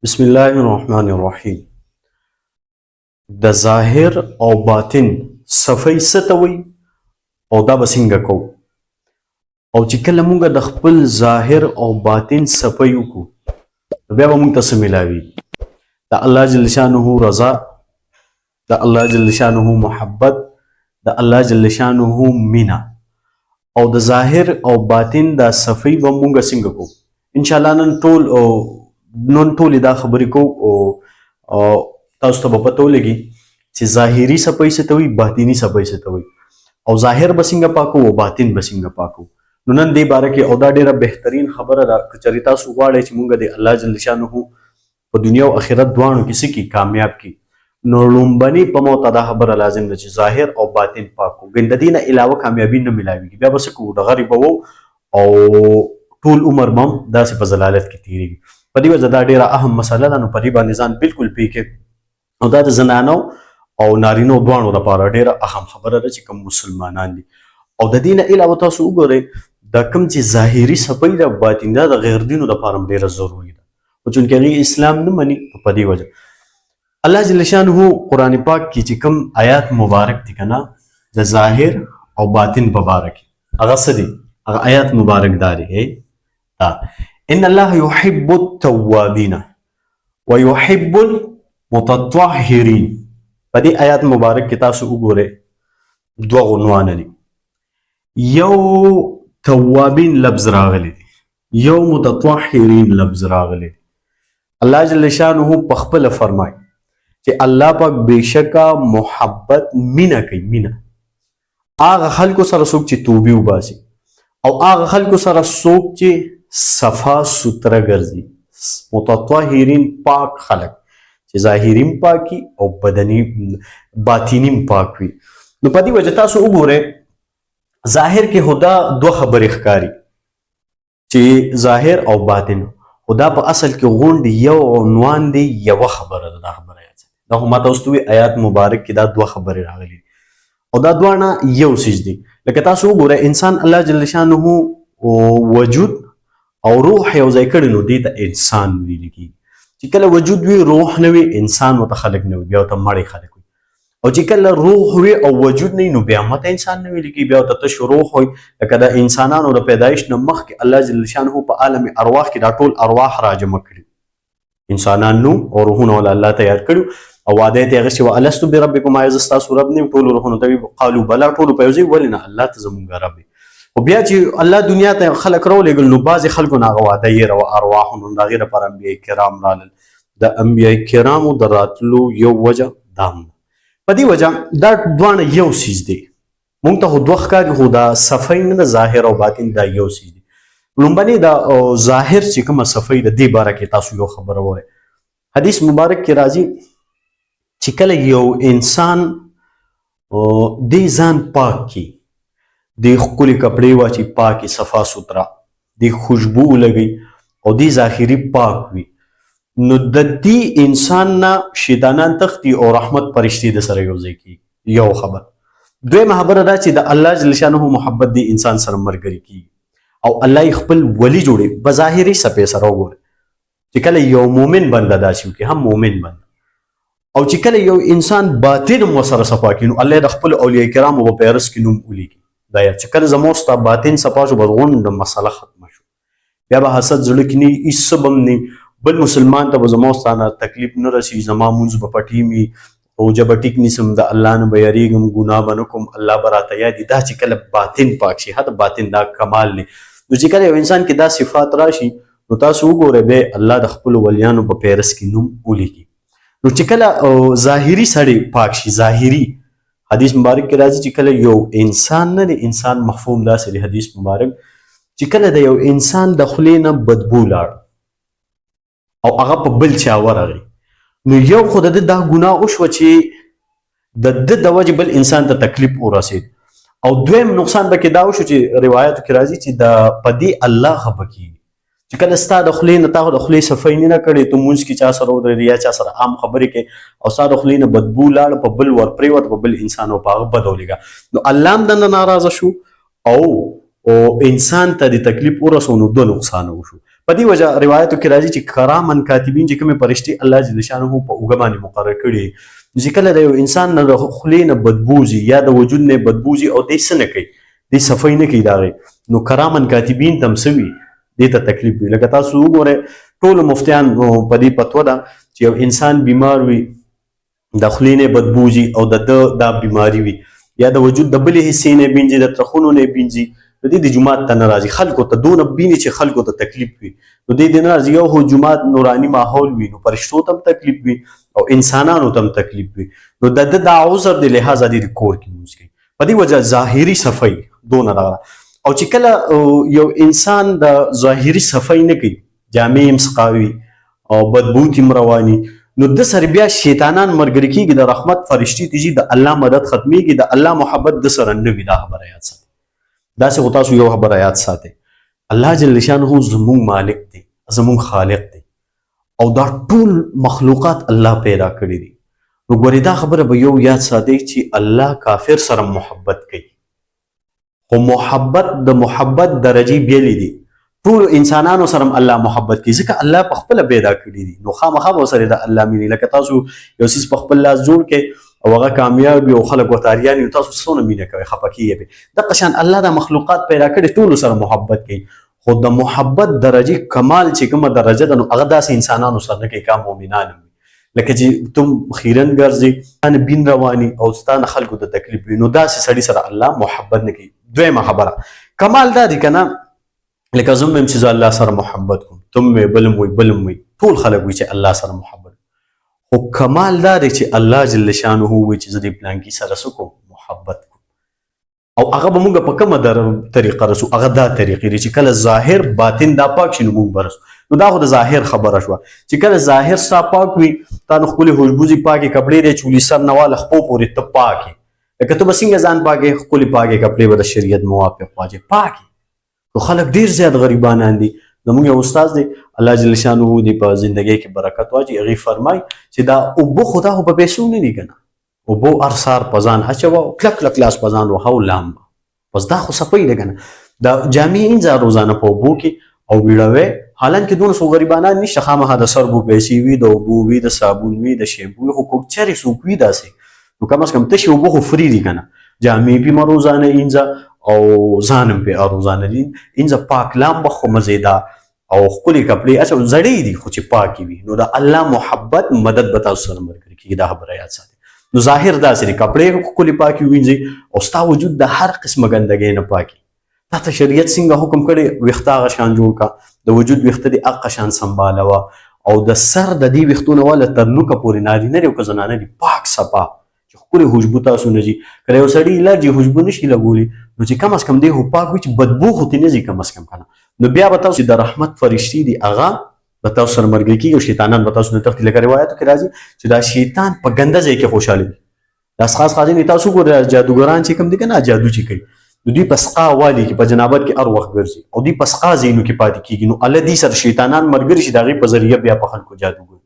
بسم الله الرحمن الرحیم. د ظاهر او باطن صفای ستوي او دا بسنګ کو او چې کله مونږ د خپل ظاهر او باطن صفای وکړو بیا به مونږ ته ملاوي د الله جل شانه رضا، د الله جل شانه محبت، د الله جل شانه مینا او د ظاهر او باطن د صفای به مونږ څنګه کو. ان شاء الله نن ټول دا خبرې کو او تاسو ته به پته ولګي چې ظاهري صفای څه ته وایي، باطني صفای څه ته وایي او ظاهر به څنګه پاکو او باطن به څنګه پاکو. نو نن دې باره کې او دا ډېره بهترین خبره ده که چېرې تاسو غواړئ چې مونږ د الله جل شانه په دنیا او آخرت دواړو کې څه کړي، کامیاب کړي، نو لومبني په موته دا خبره لازم ده چې ظاهر او باطن پاکو. ګنې د دې نه علاوه کامیابي نه میلاویږي. بیا به څه کوو، ډغرې به وو او ټول عمر به هم داسې په ضلالت کې تېرېږي. په دې وجه دا ډېره اهم مسله ده. نو په دې باندې ځان بالکل پوه کړئ او دا د زنانو او نارینو دواړو لپاره ډېره اهم خبره ده چې کوم مسلمانان دي. او د دې نه علاوه تاسو وګورئ دا کوم چې ظاهري صفای ده باطني ده د غیر دینو لپاره هم ډېره ضروري ده، خو چونکې هغوی اسلام نه مني په دې وجه الله جل شانه قرآن پاک کې چې کوم آیات مبارک دي که نه د ظاهر او باطن په باره کې هغه څه دي، هغه آیات مبارک دا دی ان الله يحب التوابين ويحب المتطهرين. په دې آیات مبارک کې تاسو وګورئ دوه عنوانه دي، یو توابین لفظ راغلی دی، یو متطهرین لفظ راغلی دی. الله جل شانه په خپله فرمایي چې الله پاک بېشکه محبت مینه کوي، مینه هغه خلکو سره څوک چې توبې وباسي او هغه خلکو سره څوک چې صفا سوتره ګرځي. متطهرین پاک خلک چې ظاهریم پاکي او بدني باطنیم پاک وي. نو په دې وجه تاسو وګورئ ظاهر کې خدا دوه خبرې ښکاري چې ظاهر او باطن، خدا په اصل کې غونډ یو عنوان دی، یوه خبره ده. دا خبره یاد ساتئ، دا خو ما تاسو ته وایي آیات مبارک کې دا دوه خبرې راغلي او دا دواړه یو څیز دي. لکه تاسو وګورئ انسان الله جل شانه وجود او روح یو ځای کړی نو دې ته انسان ویل کېږي. چې کله وجود وي روح نه وي انسان ورته خلک نه وي، بیا ورته مړی خلک وي. او چې کله روح وي او وجود نه وي نو بیا ماته انسان نه ویل کېږي، بیا ورته تش روح وي. لکه د انسانانو د پیدایش نه مخکې الله جل شانه په عالم ارواح کې دا ټول ارواح راجمع کړي، انسانان نو او روحونه ولا الله تیار کړي او وعده یې اخیستې وه الستو بربکم آیا زه ستاسو رب نه یم؟ ټولو روحونو ته وي قالو بلا، ټولو په یو ځای ولې نه الله ته زمونږ رب. او بیا چې الله دنیا ته خلک راولېږل نو بعضې خلکو نه هغه وعده یې وه ارواحو، نو د هغې لپاره انبیا کرام رالل. د انبیا کرامو د راتلو یو وجه دا هم ده. په دې وجه دا دواړه یو څیز دی. موږ ته خو دوه ښکاري خو دا صفای نه د ظاهر او باطن دا یو څیز دی. لومبنې دا ظاهر چې کومه صفای د دې باره کې تاسو یو خبره ووایئ. حدیث مبارک کې راځي چې کله یو انسان دې ځان پاک کړي، دی ښکلي کپړې واچي پاکې صفا سوتره، دی خوشبو ولګوي او دی ظاهري پاک وي، نو د دې انسان نه شیطانان تښتي او رحمت فرشتې د سره یو ځای کېږي. یو خبر. دویمه خبره دا چې د الله جل شانه محبت دی انسان سره ملګري کېږي او الله یې خپل ولی جوړوي په ظاهري څپې سره. وګورئ چې کله یو مومن بنده داسې وکړي، هم مومن بنده، او چې کله یو انسان باطن هم ورسره صفا کړي نو الله یې د خپلو اولیاء کرامو په پیرس کې نوم ولیکي. دا چې کله زموږ ستا باطن صفا شو بس غونډه مسله ختمه شو، بیا به حسد زړه کې نه هېڅ څه به هم نه، بل مسلمان ته به زموږ ستا نه تکلیف نه رسي، زما مونځ به پټي مي، روژه به ټیک نیسم، د الله نه به یریږم، ګناه به نه کوم، الله به راته یادي. دا چې کله باطن پاک شي، حتی باطن دا کمال دی. نو چې کله یو انسان کې دا صفات راشي نو تاسو وګورئ بیا الله د خپلو ولیانو په پیرس کې نوم ولیکي. نو چې کله ظاهري سړی پاک شي، ظاهري حدیث مبارک کې راځي چې کله یو انسان نه دی، انسان مفهوم داسې دی حدیث مبارک چې کله د یو انسان د خولې نه بدبو لاړ او هغه په بل چا ورغی نو یو خو د ده دا ګناه وشوه چې د ده د وجې بل انسان ته تکلیف ورسېد، او دویم نقصان به کې دا وشو چې روایاتو کې راځي چې په دې الله خفه کېږي چې کله ستا د خولې نه تا خو د خولې صفایي نه کړې ته مونځ کې چا سره ودرېدې یا چا سره عام خبرې کوې او ستا د خولې نه بدبو لاړه په بل ور پرېوته په بل انسان او په هغه بد ولېږه نو الله هم دنه ناراضه شو او انسان ته د تکلیف ورسو نو دوه نقصانه وشو. په دې وجه روایتو کې راځي چې کرامن کاتبین چې کومې فرشتې الله جل شانه په اوږه باندې مقرر کړي چې کله د یو انسان نه د خولې نه بدبو ځي یا د وجود نه بدبو ځي او دی څه نه کوي دی صفایي نه کوي د هغې نو کرامن کاتبین ته هم څه وي دې ته تکلیف وي. لکه تاسو وګورئ ټولو مفتیان په دې فتوه ده چې یو انسان بیمار وي د خولې نه بدبو ځي او د ده دا بیماري وي یا د وجود د بلې حصې نه بینځي د ترخونو نه بینځي نو دې د جومات ته نه راځي خلکو ته دونه بیني چې خلکو ته تکلیف وي نو دې نه راځي. یو خو جومات نوراني ماحول وي نو فرشتو ته هم تکلیف وي او انسانانو ته هم تکلیف وي نو د ده دا عذر د لحاظه دې کور کې لمونځ کوي. په دې وجه ظاهري صفایي دونه راغله او چې کله یو انسان د ظاهري صفایي نه کوي جامې هم سقاوي او بدبوت هم رواني نو د سره بیا شیطانان ملګري کېږي د رحمت فرشتې ته ځي د الله مدد ختمیږي د الله محبت د سره نه وي. دا خبره یاد ساتئ داسې خو تاسو یو خبره یاد ساتئ الله جل شانه زموږ مالک دی زموږ خالق دی او دا ټول مخلوقات الله پیدا کړي دي نو ګورې دا خبره به یو یاد ساتئ چې الله کافر سره محبت کوي خو محبت د محبت درجې بیلې دي ټول انسانانو سره الله محبت کوي ځکه الله په خپل پیدا کړي دي نو خامخا به سره د الله مینې لکه تاسو یو څیز په خپل لاس جوړ کړئ او هغه کامیاب وي او خلک ورته اریان وي تاسو څونه مینه کوئ خفه کیږئ دغه شان الله د مخلوقات پیدا کړي ټولو سره محبت کوي خو د محبت درجې کمال چې کومه درجه ده نو هغه داسې انسانانو سره نه کوي کا مؤمنان وي لکه چې تم خیرن ګرځئ ستانه بین رواني او ستانه خلکو ته تکلیف وي نو داسې سړي سره الله محبت نه کوي. دویمه خبره کمال دا دی که نه لکه زه هم چې زه الله سره محبت کوم تم مې بلم وي ټول خلک وي چې الله سره محبت خو کمال دا دی چې الله جل شانه وي چې زه د پلانکي سره څه کوم محبت کوم او هغه به موږ په کومه طریقه رسو هغه دا طریقې دي چې کله ظاهر باطن دا پاک شي نو موږ به رسو نو دا خو د ظاهر خبره شوه چې کله ظاهر ستا پاک وي تا نو ښکلې خوشبوزي پاکې کپړې دی چولي سر نه واله خپو پورې ته پاکې لکه ته به څنګه ځان پاکې ښکلې پاکې کپړې به د شریعت موافق واچې پاکې نو خلک ډېر زیات غریبانان دي زموږ یو استاد دی الله جل شانه دې په زندګۍ کې برکت واچي هغې فرمایي چې دا اوبه خو دا خو په پیسو نه دي که نه اوبه هر سهار په ځان اچوه او کلک کلک لاس په ځان وهه او لامبه بس دا خو صفایي ده که نه دا جامې انځه روزانه په اوبو کې او ویړوې حالانکې دونه څو غریبانان نشته خامخا د سربو پیسې وي د اوبو وي د صابون وي د شیمپو وي خو کوک چرې څوک وي داسې نو کم از کم تشې اوبه خو فري دي که نه جامې پې مه روزانه انځه او ځان هم پې روزانه دي انځه پاک لامبه خو مزېدار او ښکلې کپړې اچوه زړې دي خو چې پاکې وي نو د الله محبت مدد به تاسو سره ملګري کېږي دا خبره یاد ساتئ. نو ظاهر داسې دي کپړې ښکلې پاکې ووینځئ او ستا وجود د هر قسمه ګندګۍ نه پاکي تا ته شریعت څنګه حکم کړی ویښته هغه شان جوړ کړه د وجود ویښته دې هغه شان سنبالوه او د سر د دې ویښتو نه واله تر نوکه پورې نارینه دي او که زنانه دي پاک صفا چې ښکلې خوشبو تاسو نه ځي که یو سړي الرجي خوشبو نشي لګولی نو چې کم از کم دی خو پاک وي چې بدبو خو ترې نه ځي کم از کم که نه نو بیا به تاسو د رحمت فرشتې دي هغه به تاسو سره ملګري کېږي او شیطانان به تاسو نه تښتي لکه روایتو کې راځي چې دا شیطان په ګنده ځای کې خوشحاله وي دا خاص ځینې تاسو ګورئ جادوګران چې کوم دي که نه جادو چې کوي نو دوی په سقا والي کې په جنابت کې هر وخت ګرځي او دوی په سقا ځایونو کې پاتې کېږي نو الله دې سره شیطانان ملګري شي د هغې په ذریعه بیا په خلکو جادو کوي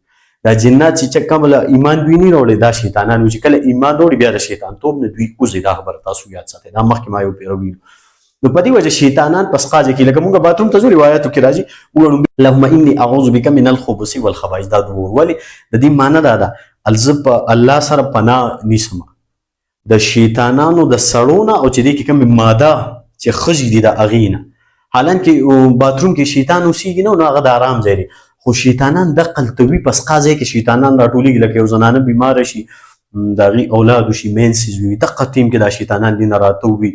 دا جنات چې کوم ایمان دوی نه راوړي دا شیطانان وي چې کله ایمان راوړي بیا د شیطان توب نه دوی وځي دا خبره تاسو یاد ساتئ دا مخکې ما یو پیروي نو په دې وجه شیطانان په سقا ځای کې لکه مونږ باتروم ته ځو روایاتو کې راځي وګورو اللهم اني اعوذ بک من الخبث والخبائث دا دوه ولې د دې معنی دا ده زه په الله سره پناه نیسم د شیطانانو د سړو نه او چې دې کې کومې ماده چې ښځې دي د هغې نه حالانکې باتروم کې شیطان اوسېږي نه نو هغه د آرام ځای دی خو شیطانان دقل ته وي په سقا ځای کې شیطانان راټولېږي لکه یو زنانه بیماره شي د هغې اولاد وشي مینسز وي دقه ټیم کې دا شیطانان دې نه راته وي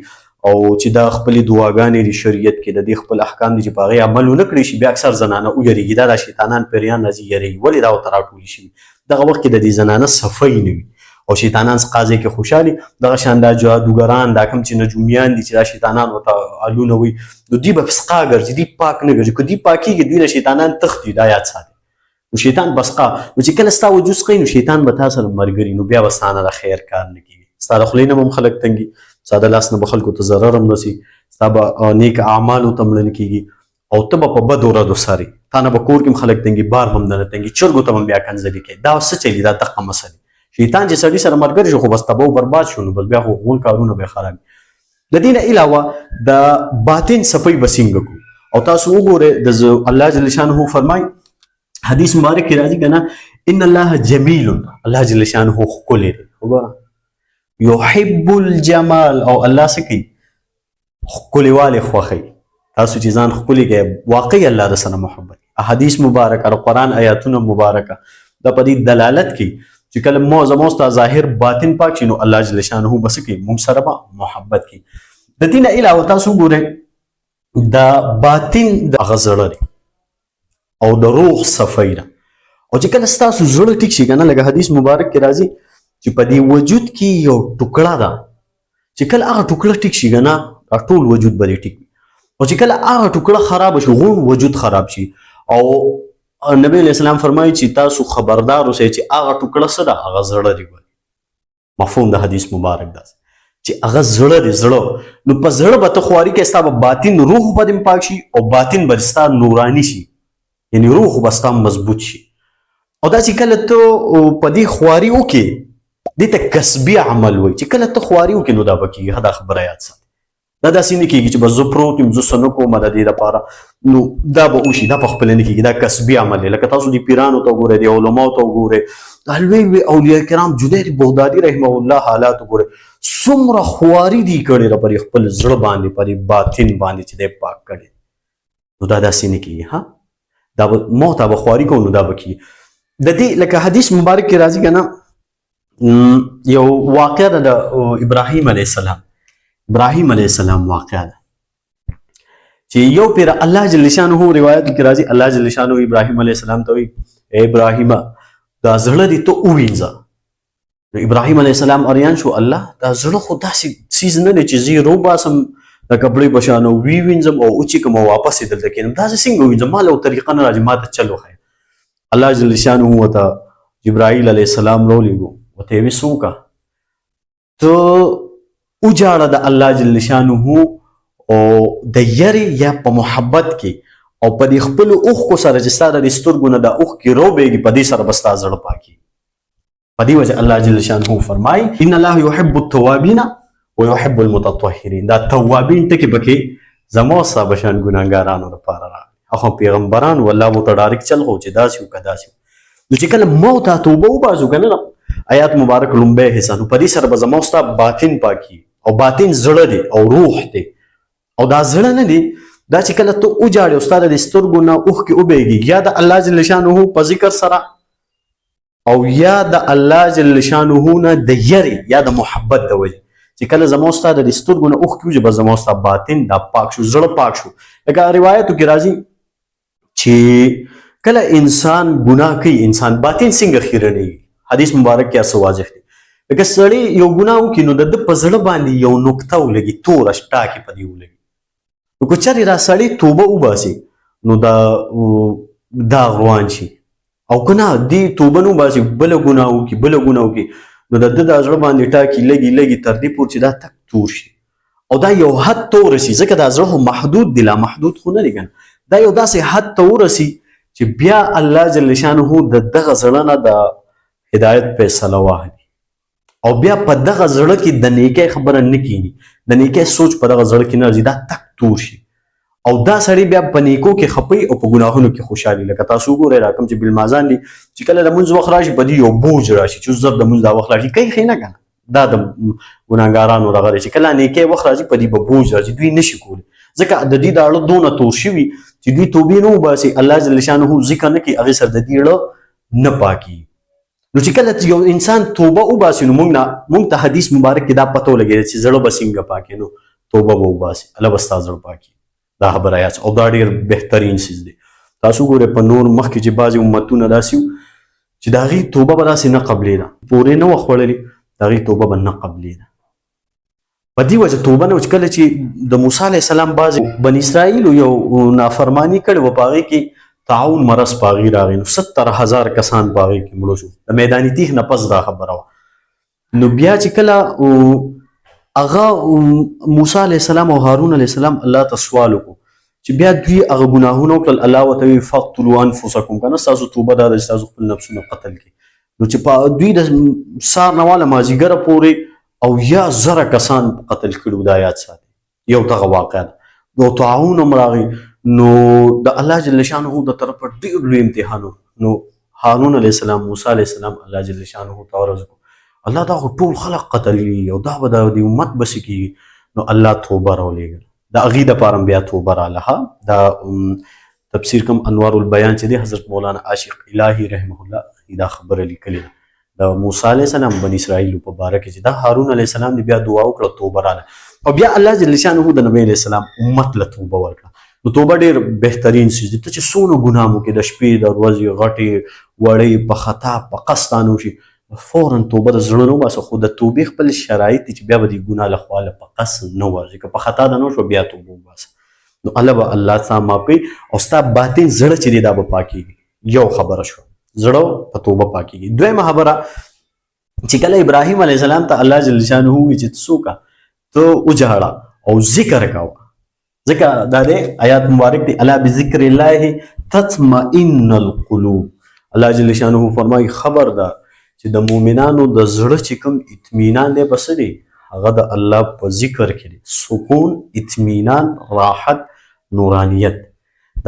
او چې دا خپلې دعاګانې دي شریعت کې د دې خپل احکام دي چې په هغې عمل ونه کړی شي بیا اکثر زنانه ویرېږي دا شیطانان پیریان راځي یېرېږي ولې دا ورته راټولې شوي دغه وخت کې د دې زنانه صفایي نه وي او شیطانان سقا ځای کې خوشحالي دغه شان دا جادوګران دا کوم چې نجومیان دي چې دا شیطانان ورته الونه وي نو دوی به په سقا ګرځي دوی پاک نه ګرځي که دوی پاکېږي دوی نه شیطانان تښتي دا یاد ساتي نو شیطان په سقا نو چې کله ستا وجود سقی نو شیطان به تا سره ملګري نو بیا به ستا نه د خیر کار نه کېږي ستا د خولې نه به هم خلک تنګي ستا د لاس نه به خلکو ته ضرر هم رسي ستا به نیک اعمالو ته مړه نه کېږي او ته به په بدو ردو سرې تا نه به کور کې خلک تنګي بار هم نه تنګي چرګو ته هم بیا کنځلې کوي دا څه چلی دا دغه مسلې شیطان چې سړي سره ملګری شو خو بس تباہ او برباد شو نو بس بیا خو ټول کارونه به خراب د دې نه علاوه د باطن صفای بسنګ کو او تاسو وګوره د الله جل شانه فرمای حدیث مبارک کې راځي کنه ان الله جمیل الله جل شانه خلق وګوره يحب الجمال او الله سکی خلواله خوخی تاسو چې ځان خولي کې واقعي الله د سره محبت احادیث مبارک او قرآن آیاتونه مبارکه د پدې دلالت کوي چې کله موږ ظاهر باطن پاک شي نو الله جل شانه بس کې موږ سره محبت کوي د دې نه علاوه تاسو ګورئ د باطن د غزړه او د روح صفیره او چې کله تاسو زړه ټیک شي کنه لکه حدیث مبارک کې راځي چې په دې وجود کې یو ټوکړه ده چې کله هغه ټوکړه ټیک شي کنه ټول وجود به ټیک او چې کله هغه ټوکړه خراب شي غون وجود خراب شي او نبی علیہ السلام فرمایي چې تاسو خبردار اوسئ چې هغه ټوکړه څه ده هغه زړه دی مفهوم د حدیث مبارک ده چې هغه زړه دی زړه نو په زړه به ته خواري کې ستا باطن روح به دې پاک شي او باطن به ستا نوراني شي یعنی روح به ستا مضبوط شي او دا چې کله ته په دې خواري وکړې دې ته کسبي عمل وایي چې کله ته خواري وکړې نو دا به کېږي دا خبره یاد ساتئ دا داسې نه کېږي چې بس زه پروت یم زه څه نه کوم د دې دپاره نو دا به وشي دا پخپله نه کېږي دا کسبي عمل دی لکه تاسو د پیرانو ته وګورئ د علماو ته وګورئ دا لوی لوی اولیاء کرام جنید بغدادي رحمه الله حالات وګورئ څومره خواري دي کړې ده پرې خپل زړه باندې پرې باطن باندې چې دی پاک کړی نو دا داسې نه کېږي ها دا به ما ته به خواري کوم نو دا به کېږي د دې لکه حدیث مبارک کې راځي که نه یو واقعه ده د ابراهیم علیه السلام ابراهیم علیه السلام واقعه ده چې یو پیر الله جل شانه روایت کې راځي الله جل شانه ابراهیم علیه السلام ته وایي اے ابراهیم دا زړه دې ته ووینځه نو ابراهیم علیه السلام اریان شو الله دا زړه خو داسې څیز نه دی چې زه روباسم د کپړې په شان ووینځم او اوچې کوم واپس یې دلته کېنم دا زه څنګه ووینځم ما له طریقه نه راځي ما ته چل وښیه الله جل شانه ورته جبرائیل علیه السلام راولېږو ورته یې ویې څه وکړه ته وجاړه د الله جل شانه او د یرې یا په محبت کې او په دې خپلو اوښکو سره چې ستا د سترګو نه دا اوښکې روبېږي په دې سره به ستا زړه پاکي په دې وجه الله جل شانه فرمایي ان الله يحب التوابین ويحب المتطهرین دا توابین ټکي پکې زما ستا به شان ګناهګارانو لپاره راغلي هغه پیغمبران والله ورته ډایرکټ چل خو چې داسې وکړه داسې نو چې کله موت ته توبه وباسو که نه آیات مبارک لومبی حصه نو په دې سره به زما ستا باطن پاکي او باطن زړه دی او روح دی او دا زړه نه دی دا چې کله ته وجاړې او ستا د سترګو نه اوښکې وبهېږي یا د الله جل شانه په ذکر سره او یا د الله جل شانه نه د یرې یا د محبت د وجې چې کله زما ستا د سترګو نه اوښکې وځي به زما ستا باطن دا پاک شو زړه پاک شو لکه روایتو کې راځي چې کله انسان ګناه کوي انسان باطن څنګه خیرنېږي حدیث مبارک کې څه واضح دی لکه سړی یو ګناه وکړي نو د ده په زړه باندې یو نقطه ولګي توره ټاکې په دې ولګي نو که چېرې را سړی توبه وباسي نو دا داغ روان شي او که نه دې توبه نه وباسي بله ګناه وکړي بله ګناه وکړي نو د ده د زړه باندې ټاکې لګي لګي تر دې پورې چې دا تک تور شي او دا یو حد ته ورسي ځکه دا زړه خو محدود دی لا محدود خو نه دی کنه دا یو داسې حد ته ورسي چې بیا الله جل شانه د دغه زړه نه د هدایت فیصله واخلي او بیا په دغه زړه کې د نیکۍ خبره نه کېږي د نیکۍ سوچ په دغه زړه کې نه راځي دا تک تور شي او دا سړی بیا په نیکو کې خپي او په ګناهونو کې خوشحالي لکه تاسو وګورئ راکم چې بالمازان دي چې کله د لمونځ وخت راشي په دې یو بوج راشي چې زر د لمونځ دا وخت راشي کوي ښه نه کنه دا د ګناهګارانو دغه دی چې کله نیکۍ وخت راځي په دې به بوج راځي دوی نشي کولی ځکه د دې د اړه دونه تور شوي چې دوی توبې نه وباسي الله جل شانه ذکر نه کوي هغې سره د دې اړه نه پاکي نو چې کله یو انسان توبه وباسي نو موږ ته حدیث مبارک کې دا پته ولګېده چې زړه به څنګه پاکي نو توبه به وباسي الله به ستا زړه پاکي دا خبره یاد او دا ډېر بهترین څیز دی تاسو ګورئ په نور مخکې چې بعضې امتونه داسې وو چې د هغې توبه به داسې نه قبلېده پورې نه وه خوړلې د هغې توبه به نه قبلېده په دې وجه توبه نه چې کله چې د موسی علیه السلام بعضې بني اسرائیلو یو نافرماني کړې وه په هغې کې تعاون مرض په هغې راغی نو 70,000 کسان په هغې کې مړه شو د میداني تیښ نه پس دا خبره وه نو بیا چې کله هغه موسی علیه السلام او هارون علیه السلام الله ته سوال وکړو چې بیا دوی هغه ګناهونه وکړل الله ورته وایي فاقتلوا انفسکم کنه ستاسو توبه دا ده چې تاسو خپل نفسونه قتل کړي نو چې په دوی د سهار نه واله مازدیګره پورې او یا زره کسان قتل کړي دا یاد ساتي یو دغه واقعه ده نو طاعون هم راغی نو د الله جل شانه د طرفه ډېر لوی امتحان نو هارون علیه السلام موسی علیه السلام الله جل شانه ته ورزکو الله دا ټول خلق قتل کړي او دا به د امت بس کېږي نو الله توبه راولېږل د هغې دپاره بیا توبه راله دا تفسیر کوم انوار البیان چې دی حضرت مولانا عاشق الهي رحمه الله دا خبره لیکلې ده د موسی علیه السلام بني اسرائیلو په باره کې چې دا هارون علیه السلام دی بیا دعا وکړه توبه راله او بیا الله جل شانه د نبی علیه السلام امت له توبه ورکړه نو توبه ډېر بهترین څیز دی ته چې څونه ګناه مو کې د شپې د ورځې غټې وړې په خطا په قصد وشي فورا توبه د زړه نه وباسه خو د توبې خپل شرایط دي چې بیا به د ګناه له خوا له په قصد نه وځي که په خطا د نه شو بیا توبه وباسه نو الله به الله څخه معاف کوي او ستا باطن زړه چې دی دا به پاکېږي یو خبره شوه زړه په توبه پاکېږي دویمه خبره چې کله ابراهیم علیه السلام ته الله جل شانه ووایي چې ته څوکه ته وجهاړه او ذکر کوه ځکه دا دی آیات مبارک دی الا بذکر الله تطمئن القلوب الله جل شانه فرمایي خبردار چې د مؤمنانو د زړه چې کوم اطمینان دی بس دی هغه د الله په ذکر کې دی سکون اطمینان راحت نورانیت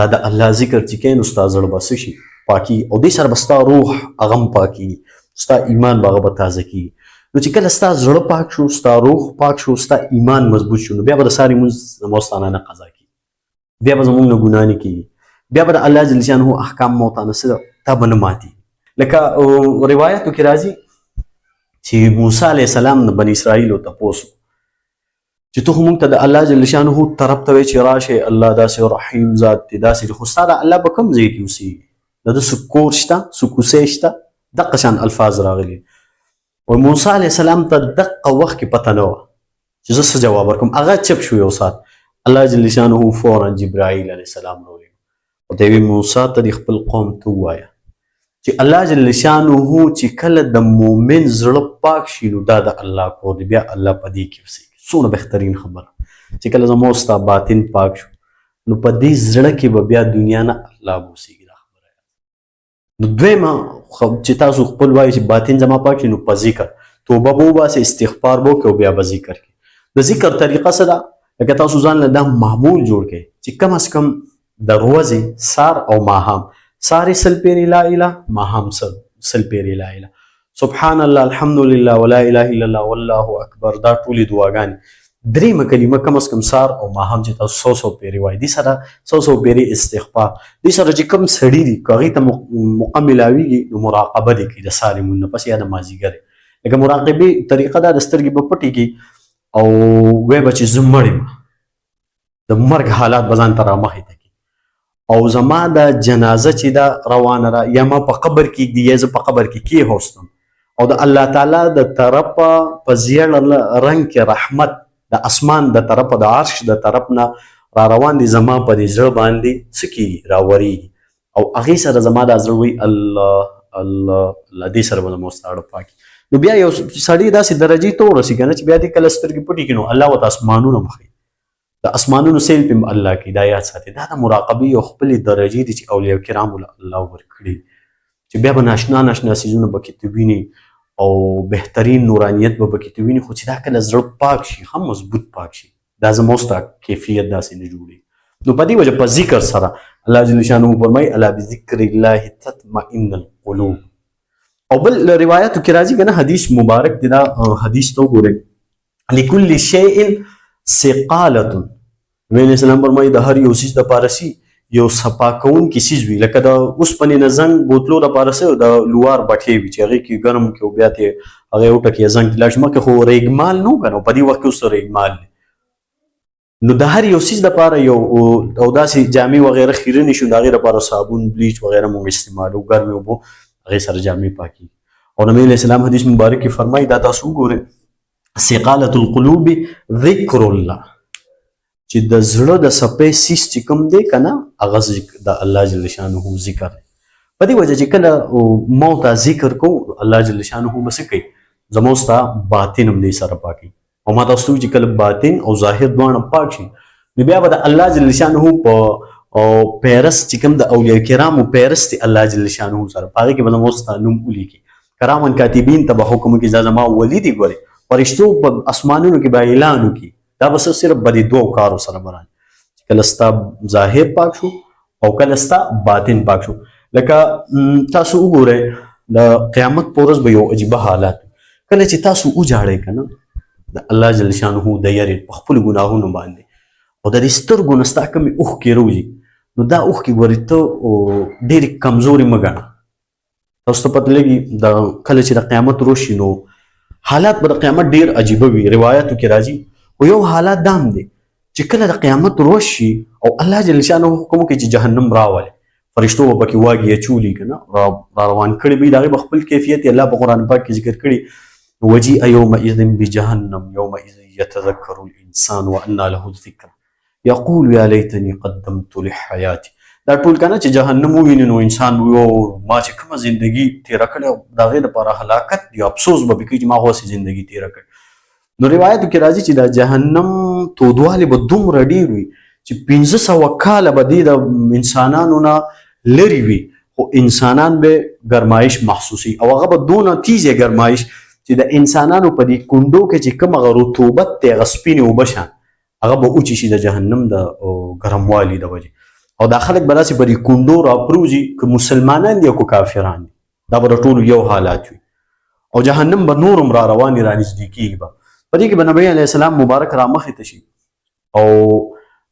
دا د الله ذکر چې کوي نو ستا زړه به څه شي پاکي او دې سره به ستا روح هغه هم پاکي ستا ایمان به هغه به تازه کېږي نو چې کله ستا زړه پاک شو ستا روح پاک شو ستا ایمان مضبوط شو نو بیا به د ساري لمونځ زموږ ستا نه قضا کېږي بیا به زموږ نه ګناه نه کېږي بیا به د الله جل شانه احکام مو ته نه تا به نه ماتي لکه روایتو کې راځي چې موسی علیه السلام د بني اسرائیلو تپوس چې ته خو موږ ته د الله جل شانه طرف ته وایې چې راشئ الله داسې رحیم ذات دی داسې دی خو ستا د الله به کوم ځای کې اوسېږي د ده څه کور شته څه کوڅې شته دقه شان الفاظ راغلي و موسی علیه السلام ته دقه وخت کې پته نه وه چې زه څه جواب ورکړم هغه چپ شو یو ساعت الله جل شانه فورا جبرائیل علیه السلام راولېږه او ته یې موسی ته د خپل قوم ته ووایه چې الله جل شانه چې کله د مؤمن زړه پاک شي نو دا د الله کور دی بیا الله په دې کې اوسېږي څومره بهترین خبره چې کله زموږ ستا باطن پاک شو نو په دې زړه کې به بیا دنیا نه الله به اوسېږي دا خبره نو دویمه چې تاسو خپل وایي چې باطن زما پاک شي نو په ذکر توبه به وباسئ استغفار به وکړئ او بیا به ذکر کړئ د ذکر طریقه څه ده لکه تاسو ځان له دا معمول جوړ کړئ چې کم از کم د ورځې سار او ماښام ساری سل پیری لا اله ماهم سل پیری لا اله سبحان الله الحمدلله ولا اله الا الله والله اکبر دا ټولې دعاګانې درېیمه کلمه کم از کم سار او ماهم چې تاسو 100 پیری وایي دې سره 100 پیری استغفار دې سره چې کوم سړي دي که هغې ته موقع میلاویږي نو مراقبه دې کوي د سهار لمونځ نه پس یا د مازدیګر لکه مراقبې طریقه دا د سترګې به پټې کړي او وایي به چې زه مړ یم د مرګ حالات به ځان ته رامخې ته او زما د جنازه چې دا روانه ده یا ما په قبر کې ږدي یا زه په قبر کې کېښوستم او د الله تعالی د طرفه په زیړ رنګ کې رحمت د اسمان د طرفه د عرش د طرف نه را روان دي زما په دې زړه باندې څه کېږي راورېږي او هغې سره زما دا زړه وایي الله الله الله دې سره به زموږ ستا پاکي نو بیا یو سړي داسې درجې ته ورسي که نه چې بیا دې کله سترګې پټې کړي نو الله ورته اسمانونه مخوي د اسمانونو سیل پې الله کوي دا یاد ساتي دا د مراقبې یو خپلې درجې دي چې اولیاء کرامو له الله ورکړي چې بیا به ناشنا ناشنا څیزونه به کې ته ویني او بهترین نورانیت به پکې ته ویني خو چې دا کله زړه پاک شي هم مضبوط پاک شي دا زموږ ستا کیفیت داسې نه جوړېږي نو په دې وجه په ذکر سره الله جل شانه فرمایي الا بذکر الله تطمئن القلوب او بل روایاتو کې راځي که نه حدیث مبارک دی دا حدیث ته وګورئ لکل شیء ثقالة نبی علیہ السلام فرمایي د هر یو څیز دپاره سي یو صفا کوونکي څیز وي لکه د اوسپنې نه زنګ بوتلو دپاره څه د لوار بټې وي چې هغې کې ګرم کړي او بیا ترې هغې وټکي زنګ ته لاړ شي مخکې خو ریګمال نه و که نه په دې وخت کې اوس ریګمال دی نو د هر یو څیز دپاره یو او داسې جامې وغیره خیرنې شو د هغې دپاره صابون بلیچ وغیره موږ استعمالو ګرمې اوبو هغې سره جامې پاکېږي او نبی علیه السلام حدیث مبارک کې فرمایي دا تاسو وګورئ ثقالة القلوب ذکر الله چې د زړه د صفې سیس چې کوم دی که نه هغه د الله جل شانه ذکر دی په دې وجه چې کله ما ته ذکر کوو الله جل شانه به څه کوي زموږ ستا باطن هم دې سره پاکوي او ما تاسو چې کله باطن او ظاهر دواړه پاک شي نو بیا به د الله جل شانه په پیرس چې کوم د اولیاء کرامو پیرس دی الله جل شانه سره په هغې کې به زموږ ستا نوم ولیکي کرامن کاتبین ته به حکم وکړي دا زما ولي دی ګورې فرشتو په اسمانونو کې به اعلان وکړي دا به صرف به د دوو کارو سره بران کله ستا ظاهر پاک شو او کله ستا باطن پاک شو لکه تاسو وګورئ د قیامت په ورځ به یو عجیبه حالات کله چې تاسو وجاړئ که نه د الله جل شانه د یرې په خپلو ګناهونو باندې او د دې سترګو نه ستا کومې اوښکې روځي نو دا اوښکې ګورې ته ډېرې کمزورې مه ګڼه تاسو ته پته لګي کله چې د قیامت روشي نو حالات به د قیامت ډېر عجیبه وي روایاتو کې راځي خو یو حالات دام دی چې کله د قیامت روش شي او الله جل شانه حکم وکړي چې جهنم راولي فرشتو به پکې واګي اچولي که نه را روان کړي به وي د هغې به خپل کیفیت الله په قرآن پاک کې ذکر کړي وجیء یومئذ بجهنم یومئذ یتذکر الانسان وانى له الذکر یقول یا لیتنی قدمت لحیاتي دا ټول که نه چې جهنم وویني نو انسان وي ما چې کومه زندګي تېره کړې د هغې دپاره هلاکت یا افسوس به کوي چې ما خو هسې زندګي تېره کړې نو روایتو کې راځي چې دا جهنم تودوالی به دومره ډېر وي چې 500 کاله به دې د انسانانو نه لرې وي خو انسانان به ګرمایش محسوسي او هغه به دونه تیزه ګرمایش چې د انسانانو په دې کونډو کې چې کوم هغه رطوبت دی هغه سپینې اوبه شان هغه به اوچې شي د جهنم د ګرموالي د وجې او دا خلک به داسې په دې کونډو راپروځي که مسلمانان دي او که کافران دي دا به د ټولو یو حالات وي او جهنم به نور هم را روانې رانږدې کېږي به په دې کې به نبی علیه السلام مبارک را مخې ته شي او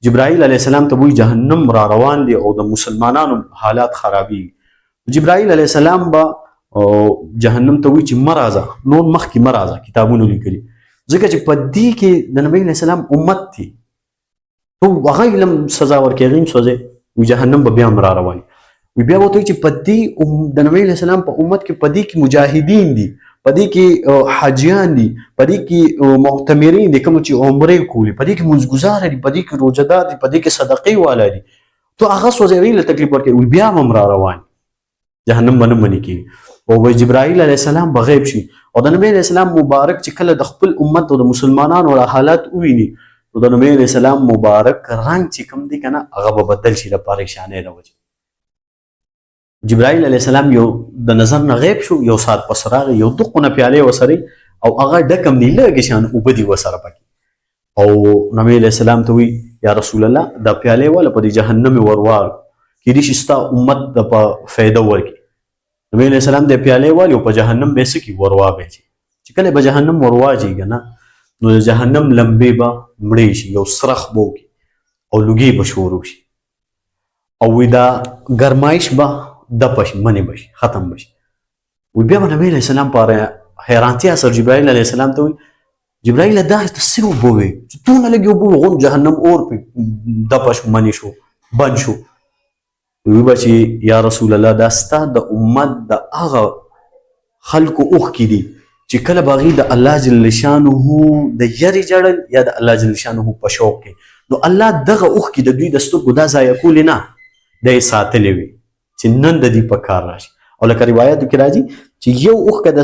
جبرائیل علیه السلام ته وایي جهنم را روان دی او د مسلمانانو حالات خرابېږي جبرائیل علیه السلام به جهنم ته وایي چې مه راځه نور مخکې مه راځه کتابونو لیکلي ځکه چې په دې کې د نبی علیه السلام امت دی تو هغه علم سزا ورکوي هغې هم سوځي وي جهنم به بیا هم را روان وي بیا به ورته وایي چې په دې د نبی علیه السلام په امت کې په دې کې مجاهدین دي په دې کې حاجیان دي په دې کې معتمرین دي کوم چې عمرې کولي په دې کې منځګزاره دي په دې کې روژهدار دي په دې کې صدقې والا دي تو هغه سوځي هغې له تکلیف ورکوي بیا هم را روان جهنم به نه منې کېږي او جبرائیل علیه السلام به غیب شي او د نبی علیه السلام مبارک چې کله د خپل امت او د مسلمانانو حالات وویني نو د نبی علیه السلام مبارک رنګ چې کوم دی که نه هغه به بدل شي د پریشانۍ د وجې جبرائیل علیه السلام یو د نظر نه غیب شو یو ساعت پس راغی یو دقونه پیالې ورسره او هغه ډکم دي لږې شان اوبه دي ورسره پکې او نبی علیه السلام ته وایي یا رسول الله دا پیالې واله په دې جهنم یې ورواړو کېدای شي ستا امت د په فایده ورکړي نبی علیه السلام د پیالې والي او په جهنم به یې څه کړي ورواږي چې کله به جهنم ورواچي که نه نو د جهنم لمبې به مړې شي یو سرخ به وکړي او لوګي به شروع شي او وی دا ګرمایش به دپه شي منې به شي ختم به شي وی بیا به نبی علیه السلام په حیرانتیا سره جبرائیل علیه السلام ته وایي جبرائیل دا ته څه اوبه وې چې دونه لږې اوبه وغون جهنم اور پې دپه شو منې شو بند شو وی به چې یا رسول الله دا ستا د امت د هغه خلکو اوښکې دي چې کله به هغې د الله جل شانه د یرې جړل یا د الله جل شانه په شوق کې نو الله دغه اوښکې د دوی د سترګو دا ضایع کولې نه دا یې ساتلې وي چې نن د دې په کار راشي او لکه روایاتو کې راځي چې یو اوښکه د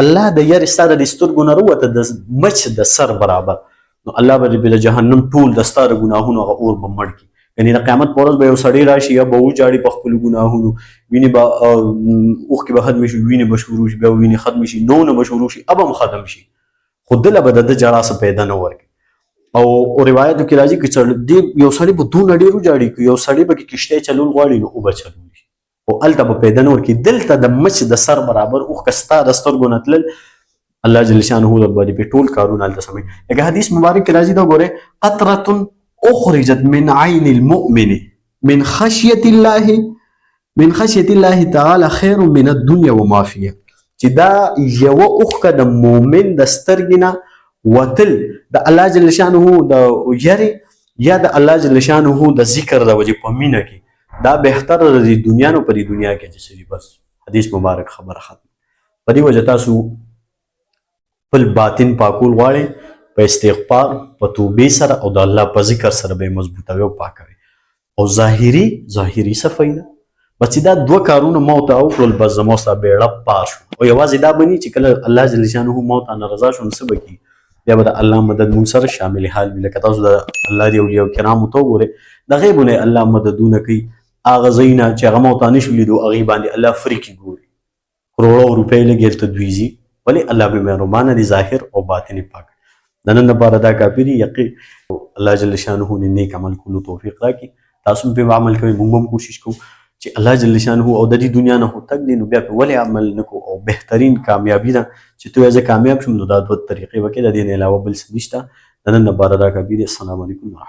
الله د یارې ستا د سترګو نه راووته د مچ د سر برابر نو الله به د جهنم ټول د ستا د ګناهونو هغه اور به مړ کړي یعنې د قیامت په ورځ به یو سړی راشي یا به وجاړي په خپلو ګناهونو وینې به اوښکې به ختمې شي وینې به شروع شي بیا وینې ختمې شي نونه به شروع شي اب هم ختم شي خو دله به د ده جړا څه پیدا نه ورکړي او روایتو کې راځي چې یو سړی به دونه ډېر وجاړي که یو سړی به کې کشتۍ چلول غواړي نو اوبه چلول شي او هلته به پیدا نه ورکړي دلته د مچ د سر برابر اوښکه ستا د سترګو نه تلل الله جل شانه باندې په ټول کارونه هلته سموي لکه حدیث مبارک کې راځي دا ګورئ قطرة اخرجت من عين المؤمن من خشية الله تعالى خير من الدنيا وما فيها چې دا یوه اوښکه د مؤمن د سترګې نه وتل د الله جل شانه د یرې یا د الله جل شانه د ذکر د وجې په مینه کې دا بهتره د دنیا نو په دې دنیا کې چې څه بس حدیث مبارک خبره ختم په دې وجه تاسو خپل باطن پاکول غواړئ په استغفار په توبې سره او د الله په ذکر سره به یې مضبوطوي او پاکوي او ظاهري صفایي ده بس چې دا دوه کارونه ما ورته وکړل بس زما ستا بیړه پار شو او یوازې دا بني چې کله الله جل شانه ما ته نارضا شو نو څه به کېږي بیا به د الله مدد مونږ سره شامل حال وي. لکه تاسو د الله د اولیاء کرامو ته وګورئ د غیبو نه الله مددونه کوي، هغه ځایونه چې هغه مو ته نشو لیدو هغې باندې الله فري کړي ګوري، کروڑو روپۍ لګي هلته دوی ځي. ولې الله به مهربانه دی، ظاهر او باطن پاک. د نن لپاره دا کافي دي. یقین الله جل شانه د نیک عمل کولو توفیق راکړي. تاسو هم پرې عمل کوئ، موږ هم کوشش کوو چې الله جل شانه او د دې دنیا نه خو تګ دی نو بیا پرې ولې عمل نه کوو. او بهترین کامیابي ده چې ته زه کامیاب شم نو دا دوه طریقې وکړې، د دې نه علاوه بل څه نشته. د نن لپاره دا کافي دي. السلام علیکم ورحمة الله.